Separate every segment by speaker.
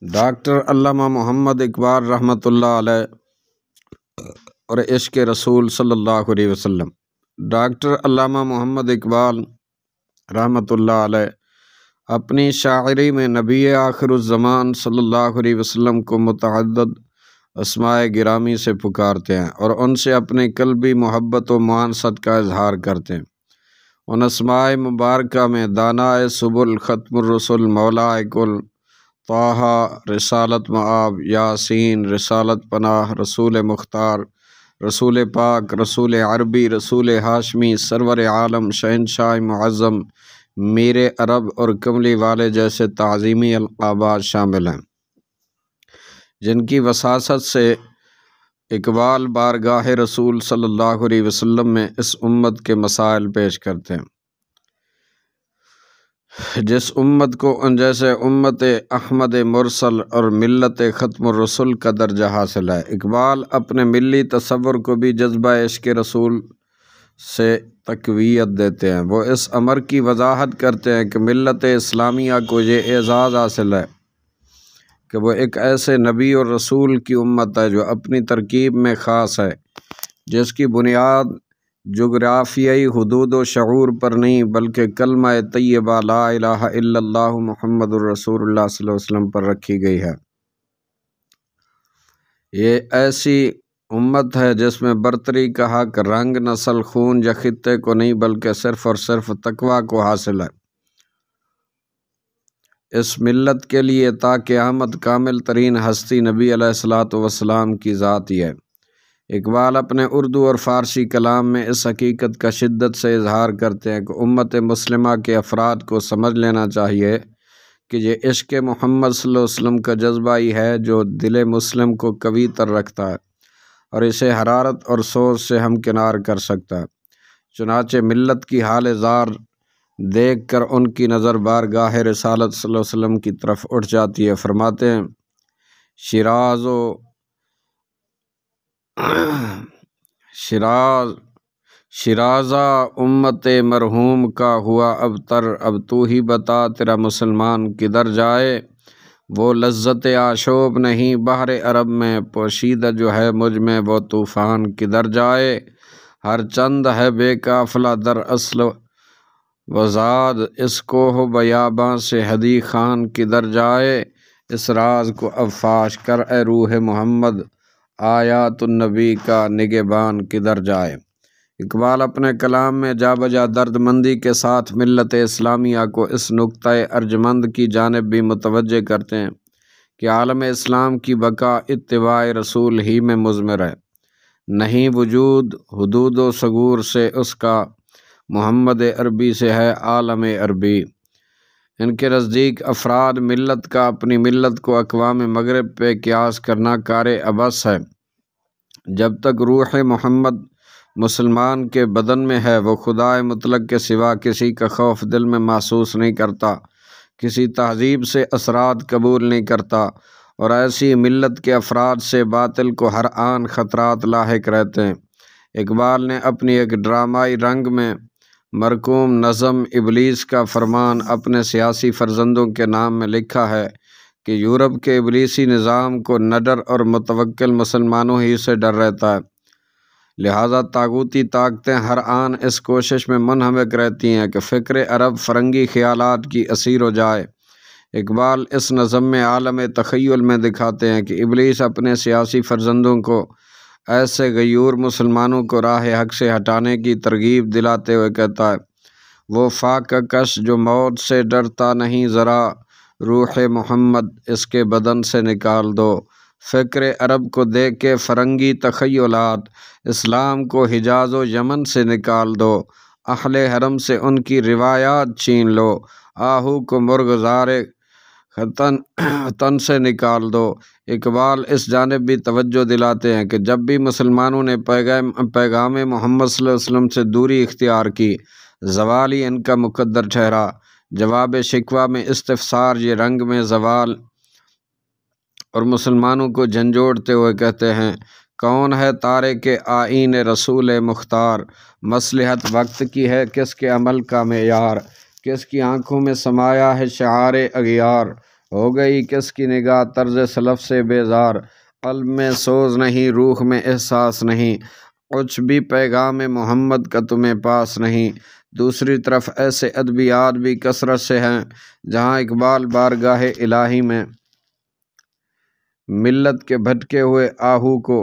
Speaker 1: Doctor علامہ محمد اقبال رحمۃ اللہ علیہ اور عشق رسول صلی اللہ علیہ وسلم۔ ڈاکٹر علامہ محمد اقبال رحمۃ اللہ علیہ اپنی شاعری میں نبی آخر الزمان صلی اللہ علیہ وسلم کو متعدد اسماء گرامی سے پکارتے ہیں اور ان سے اپنی قلبی محبت و معانست کا اظہار کرتے ہیں۔ ان اسماء مبارکہ میں دانائے سبل، ختم الرسل، مولا کل، طٰہٰ، رسالت مآب، یاسین، رسالت پناہ، رسول مختار، رسول پاک، رسول عربی، رسول ہاشمی، سرور عالم، شہنشاہ معظم، میر عرب اور کملی والے جیسے تعظیمی القابات شامل ہیں، جن کی وساطت سے اقبال بارگاہ رسول صلی اللہ علیہ وسلم میں اس امت کے مسائل پیش کرتے ہیں، جس امت کو جیسے امت احمد مرسل اور ملت ختم الرسل کا درجہ حاصل ہے۔ اقبال اپنے ملی تصور کو بھی جذبہ عشق رسول سے تقویت دیتے ہیں۔ وہ اس امر کی وضاحت کرتے ہیں کہ ملت اسلامیہ کو یہ اعزاز حاصل ہے کہ وہ ایک ایسے نبی اور رسول کی امت ہے جو اپنی ترکیب میں خاص ہے، جس کی بنیاد جغرافیائی حدود و شعور پر نہیں بلکہ کلمہ طیبہ لا الہ الا اللہ محمد الرسول اللہ صلی اللہ علیہ وسلم پر رکھی گئی ہے۔ یہ ایسی امت ہے جس میں برتری کا حق رنگ، نسل، خون یا خطے کو نہیں بلکہ صرف اور صرف تقویٰ کو حاصل ہے۔ اس ملت کے لیے تا قیامت کامل ترین ہستی نبی علیہ الصلوۃ والسلام کی ذات ہی ہے۔ اقبال اپنے اردو اور فارسی کلام میں اس حقیقت کا شدت سے اظہار کرتے ہیں کہ امت مسلمہ کے افراد کو سمجھ لینا چاہیے کہ یہ عشق محمد صلی اللہ علیہ وسلم کا جذبہ ہی ہے جو دل مسلم کو قوی تر رکھتا ہے اور اسے حرارت اور سوز سے ہمکنار کر سکتا ہے۔ چنانچہ ملت کی حال زار دیکھ کر ان کی نظر بارگاہ رسالت صلی اللہ علیہ وسلم کی طرف اٹھ جاتی ہے۔ فرماتے ہیں شیرازہ امت مرحوم کا ہوا ابتر، اب تو ہی بتا تیرا مسلمان کدھر جائے، وہ لذت آشوب نہیں بحر عرب میں، پوشیدہ جو ہے مجھ میں وہ طوفان کدھر جائے، ہر چند ہے بے قافلہ در اصل وزاد، اس کوہ بیاباں سے ہدی خان کدھر جائے، اس راز کو اب فاش کر اے روح محمد، آیات النبی کا نگہبان کدھر جائے۔ اقبال اپنے کلام میں جا بجا درد مندی کے ساتھ ملت اسلامیہ کو اس نقطۂ ارجمند کی جانب بھی متوجہ کرتے ہیں کہ عالم اسلام کی بقا اتباع رسول ہی میں مضمر ہے، نہیں وجود حدود و ثغور سے اس کا، محمد عربی سے ہے عالم عربی۔ ان کے نزدیک افراد ملت کا اپنی ملت کو اقوام مغرب پہ قیاس کرنا کار عبث ہے۔ جب تک روح محمد مسلمان کے بدن میں ہے وہ خدائے مطلق کے سوا کسی کا خوف دل میں محسوس نہیں کرتا، کسی تہذیب سے اثرات قبول نہیں کرتا، اور ایسی ملت کے افراد سے باطل کو ہر آن خطرات لاحق رہتے ہیں۔ اقبال نے اپنی ایک ڈرامائی رنگ میں مرقوم نظم ابلیس کا فرمان اپنے سیاسی فرزندوں کے نام میں لکھا ہے کہ یورپ کے ابلیسی نظام کو نڈر اور متوکل مسلمانوں ہی سے ڈر رہتا ہے، لہذا طاغوتی طاقتیں ہر آن اس کوشش میں منہمک رہتی ہیں کہ فکر عرب فرنگی خیالات کی اسیر ہو جائے۔ اقبال اس نظم میں عالم تخیل میں دکھاتے ہیں کہ ابلیس اپنے سیاسی فرزندوں کو ایسے غیور مسلمانوں کو راہ حق سے ہٹانے کی ترغیب دلاتے ہوئے کہتا ہے، وہ فاقہ کش جو موت سے ڈرتا نہیں ذرا، روح محمد اس کے بدن سے نکال دو، فکر عرب کو دیکھ کے فرنگی تخیلات، اسلام کو حجاز و یمن سے نکال دو، اہل حرم سے ان کی روایات چھین لو، آہو کو مرغزار تن سے نکال دو۔ اقبال اس جانب بھی توجہ دلاتے ہیں کہ جب بھی مسلمانوں نے پیغام محمد صلی اللہ علیہ وسلم سے دوری اختیار کی، زوال ہی ان کا مقدر ٹھہرا۔ جواب شکوہ میں استفسار یہ رنگ میں زوال اور مسلمانوں کو جھنجھوڑتے ہوئے کہتے ہیں، کون ہے تارک آئین رسول مختار، مصلحت وقت کی ہے کس کے عمل کا معیار، کس کی آنکھوں میں سمایا ہے شعار اغیار، ہو گئی کس کی نگاہ طرز سلف سے بیزار، قلب میں سوز نہیں، روح میں احساس نہیں، کچھ بھی پیغام محمد کا تمہیں پاس نہیں۔ دوسری طرف ایسے ادبیات بھی کثرت سے ہیں جہاں اقبال بارگاہ الہی میں ملت کے بھٹکے ہوئے آہو کو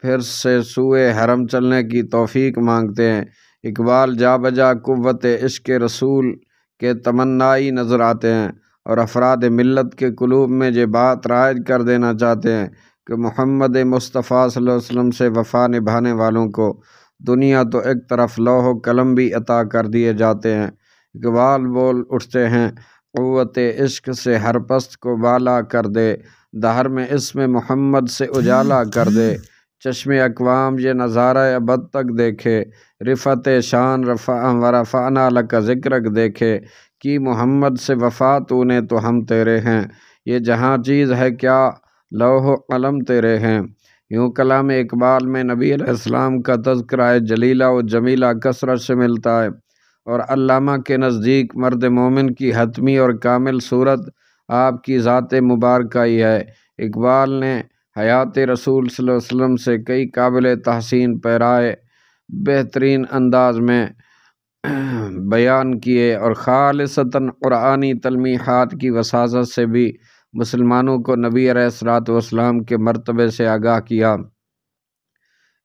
Speaker 1: پھر سے سوئے حرم چلنے کی توفیق مانگتے ہیں۔ اقبال جا بجا قوت عشق رسول کے تمنائی نظر آتے ہیں اور افراد ملت کے قلوب میں یہ بات رائج کر دینا چاہتے ہیں کہ محمد مصطفیٰ صلی اللہ علیہ وسلم سے وفا نبھانے والوں کو دنیا تو ایک طرف لوح و قلم بھی عطا کر دیے جاتے ہیں۔ اقبال بول اٹھتے ہیں، قوت عشق سے ہر پست کو بالا کر دے، دہر میں اسم محمد سے اجالا کر دے، چشم اقوام یہ نظارہ ابد تک دیکھے، رفعت شان ورفعنا لک ذکرک دیکھے، کی محمد سے وفا تو نے تو ہم تیرے ہیں، یہ جہاں چیز ہے کیا لوح و قلم تیرے ہیں۔ یوں کلام اقبال میں نبی علیہ السلام کا تذکرہ جلیلہ و جمیلہ کثرت سے ملتا ہے، اور علامہ کے نزدیک مرد مومن کی حتمی اور کامل صورت آپ کی ذات مبارکہ ہی ہے۔ اقبال نے حیات رسول صلی اللہ علیہ وسلم سے کئی قابل تحسین پیرائے بہترین انداز میں بیان کیے اور خالصتاً قرآنی تلمیحات کی وساطت سے بھی مسلمانوں کو نبی علیہ الصلوۃ والسلام کے مرتبے سے آگاہ کیا۔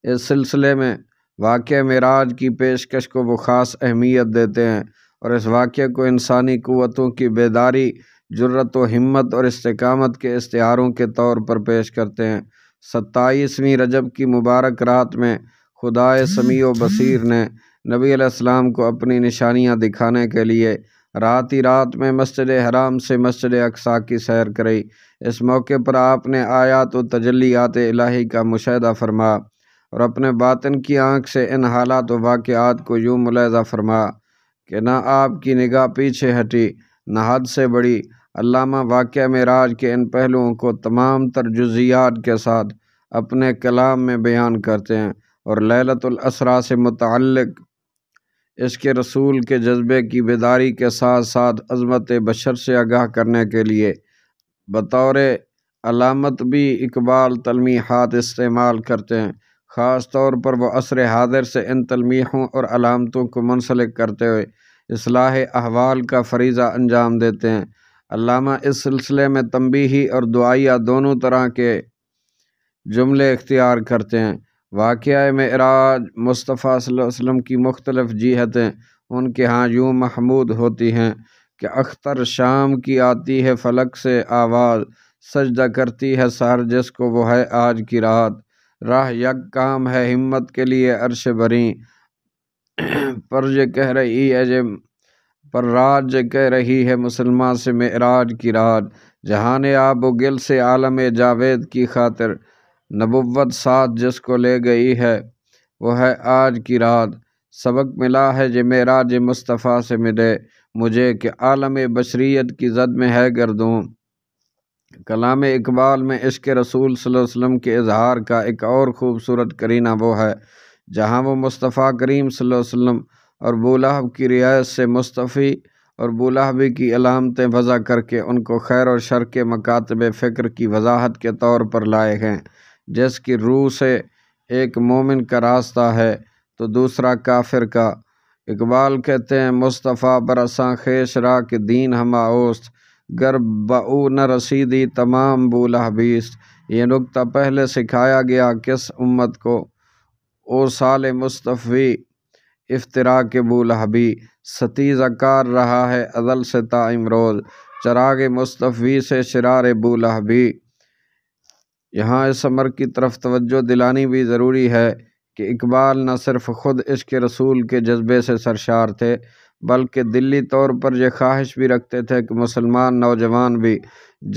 Speaker 1: اس سلسلے میں واقعہ معراج کی پیشکش کو وہ خاص اہمیت دیتے ہیں اور اس واقعے کو انسانی قوتوں کی بیداری، جرت و ہمت اور استقامت کے استعاروں کے طور پر پیش کرتے ہیں۔ 27ویں رجب کی مبارک رات میں خدائے سمیع و بصیر نے نبی علیہ السلام کو اپنی نشانیاں دکھانے کے لیے رات ہی رات میں مسجد حرام سے مسجد اقصیٰ کی سیر کرائی۔ اس موقع پر آپ نے آیات و تجلیات الہی کا مشاہدہ فرمایا اور اپنے باطن کی آنکھ سے ان حالات و واقعات کو یوں ملاحظہ فرمایا کہ نہ آپ کی نگاہ پیچھے ہٹی نہ حد سے بڑھی۔ علامہ واقعہ معراج کے ان پہلوؤں کو تمام تر جزئیات کے ساتھ اپنے کلام میں بیان کرتے ہیں اور لیلۃ الاسریٰ سے متعلق عشق رسول کے جذبے کی بیداری کے ساتھ ساتھ عظمت بشر سے آگاہ کرنے کے لیے بطور علامت بھی اقبال تلمیحات استعمال کرتے ہیں۔ خاص طور پر وہ عصر حاضر سے ان تلمیحوں اور علامتوں کو منسلک کرتے ہوئے اصلاح احوال کا فریضہ انجام دیتے ہیں۔ علامہ اس سلسلے میں تنبیہی اور دعائیہ دونوں طرح کے جملے اختیار کرتے ہیں۔ واقعہ معراج مصطفیٰ صلی اللہ علیہ وسلم کی مختلف جہتیں ان کے ہاں یوں محمود ہوتی ہیں کہ اختر شام کی آتی ہے فلک سے آواز، سجدہ کرتی ہے سحر جس کو وہ ہے آج کی رات، راہ یک کام ہے ہمت کے لیے عرش بری، پر یہ کہہ رہی ہے پر رات یہ کہہ رہی ہے مسلمان سے معراج کی رات، جہان آب و گل سے عالم جاوید کی خاطر نبوت ساتھ جس کو لے گئی ہے وہ ہے آج کی رات۔ سبق ملا ہے یہ معراج مصطفیٰ سے ملے مجھے کہ عالم بشریت کی زد میں ہے گردوں۔ کلام اقبال میں عشق رسول صلی اللہ علیہ وسلم کے اظہار کا ایک اور خوبصورت قرینہ وہ ہے جہاں وہ مصطفیٰ کریم صلی اللہ علیہ وسلم اور بولہب کی رعایت سے مصطفی اور بولہبی کی علامتیں وضع کر کے ان کو خیر اور شر کے مکاتب فکر کی وضاحت کے طور پر لائے ہیں۔ جس کی روح سے ایک مومن کا راستہ ہے تو دوسرا کافر کا۔ اقبال کہتے ہیں مصطفیٰ برساں خیش را کہ دین ہما اوست، گر بہو نہ رسیدی تمام بولہبیست۔ یہ نکتہ پہلے سکھایا گیا کس امت کو؟ او سال مصطفی افطرا کے بولہبی، ستیزہ کار رہا ہے ازل سے تا امروز، چراغ مصطفی سے شرار بولہبی۔ یہاں اس امر کی طرف توجہ دلانی بھی ضروری ہے کہ اقبال نہ صرف خود عشق رسول کے جذبے سے سرشار تھے بلکہ دلی طور پر یہ خواہش بھی رکھتے تھے کہ مسلمان نوجوان بھی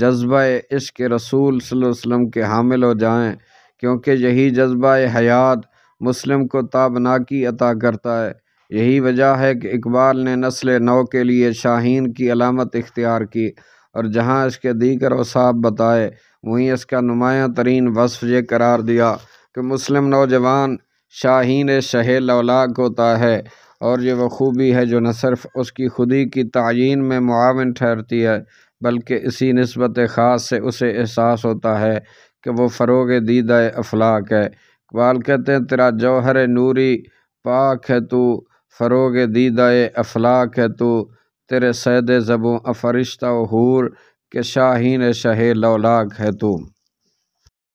Speaker 1: جذبہ عشق رسول صلی اللہ علیہ وسلم کے حامل ہو جائیں، کیونکہ یہی جذبہ حیات مسلم کو تابناکی عطا کرتا ہے۔ یہی وجہ ہے کہ اقبال نے نسل نو کے لیے شاہین کی علامت اختیار کی اور جہاں اس کے دیگر اوصاف بتائے وہیں اس کا نمایاں ترین وصف یہ قرار دیا کہ مسلم نوجوان شاہین شہ لولاک ہوتا ہے، اور یہ وہ خوبی ہے جو نہ صرف اس کی خودی کی تعیین میں معاون ٹھہرتی ہے بلکہ اسی نسبت خاص سے اسے احساس ہوتا ہے کہ وہ فروغ دیدہ افلاک ہے۔ اقبال کہتے ہیں تیرا جوہر نوری پاک ہے تو، فروغ دیدہ افلاک ہے تو، تیرے صید زبوں فرشتہ و حور کے شاہین شہ لولاک ہے تو۔